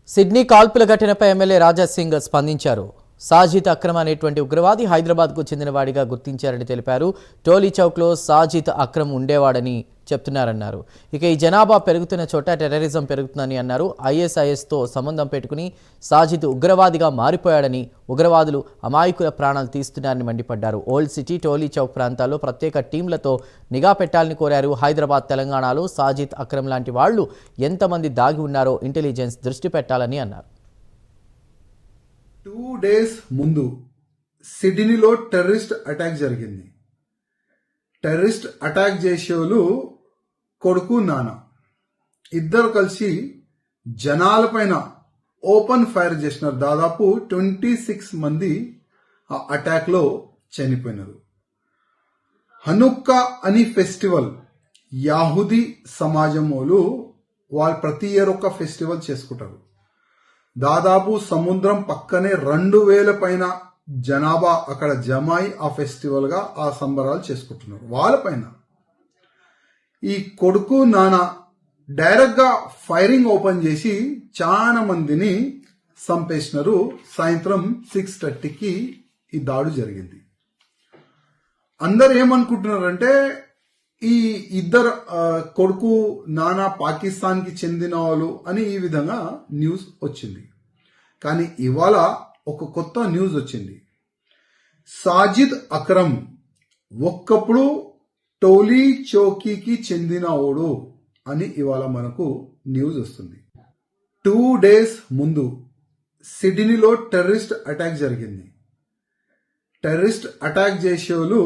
Sydney కాల్పుల ఘటనపై MLA Raja Singh స్పందించారు. సాజిద్ అక్రమ్ అనేటువంటి ఉగ్రవాది హైదరాబాద్కు చెందినవాడిగా గుర్తించారని తెలిపారు. టోలీ చౌక్లో సాజిద్ అక్రమ్ ఉండేవాడని చెప్తున్నారన్నారు. ఇక ఈ జనాభా పెరుగుతున్న చోట టెర్రరిజం పెరుగుతుందని అన్నారు. ఐఎస్ఐఎస్తో సంబంధం పెట్టుకుని సాజిద్ ఉగ్రవాదిగా మారిపోయాడని, ఉగ్రవాదులు అమాయకుల ప్రాణాలు తీస్తున్నారని మండిపడ్డారు. ఓల్డ్ సిటీ, టోలీ చౌక్ ప్రాంతాల్లో ప్రత్యేక టీంలతో నిఘా పెట్టాలని కోరారు. హైదరాబాద్, తెలంగాణలో సాజిద్ అక్రమ్ లాంటి వాళ్లు ఎంతమంది దాగి ఉన్నారో ఇంటెలిజెన్స్ దృష్టి పెట్టాలని అన్నారు. 2 days ముందు సిడ్నీలో టెర్రరిస్ట్ అటాక్ జరిగింది. టెర్రరిస్ట్ అటాక్ చేసేవాళ్ళు కొడుకు నాన్న ఇద్దరు కలిసి జనాలపైన ఓపెన్ ఫైర్ చేసినారు. దాదాపు 26 మంది ఆ అటాక్ లో చనిపోయినారు. హనుక్కా అని ఫెస్టివల్ యాహూదీ సమాజం వాళ్ళు ప్రతి ఇయర్ ఒక ఫెస్టివల్ చేసుకుంటారు. దాదాపు సముద్రం పక్కనే 2000 పైన జనాభా అక్కడ జమాయి ఆ ఫెస్టివల్ గా ఆ సంబరాలు చేసుకుంటున్నారు. వాళ్ళపైన ఈ కొడుకు నాన్న డైరెక్ట్ గా ఫైరింగ్ ఓపెన్ చేసి చాలా మందిని చంపేసినారు. సాయంత్రం 6:30కి ఈ దాడి జరిగింది. అందరు ఏమనుకుంటున్నారంటే ఈ ఇద్దరు కొడుకు నాన్న పాకిస్తాన్ కి చెందిన వాళ్ళు అని ఈ విధంగా న్యూస్ వచ్చింది. కానీ ఇవాళ ఒక కొత్త న్యూస్ వచ్చింది. సాజిద్ అక్రమ్ ఒక్కప్పుడు టోలీ చౌకీకి చెందినవాడు అని ఇవాళ మనకు న్యూస్ వస్తుంది. 2 days ముందు సిడ్నీలో టెర్రరిస్ట్ అటాక్ జరిగింది. టెర్రరిస్ట్ అటాక్ చేసేవాళ్ళు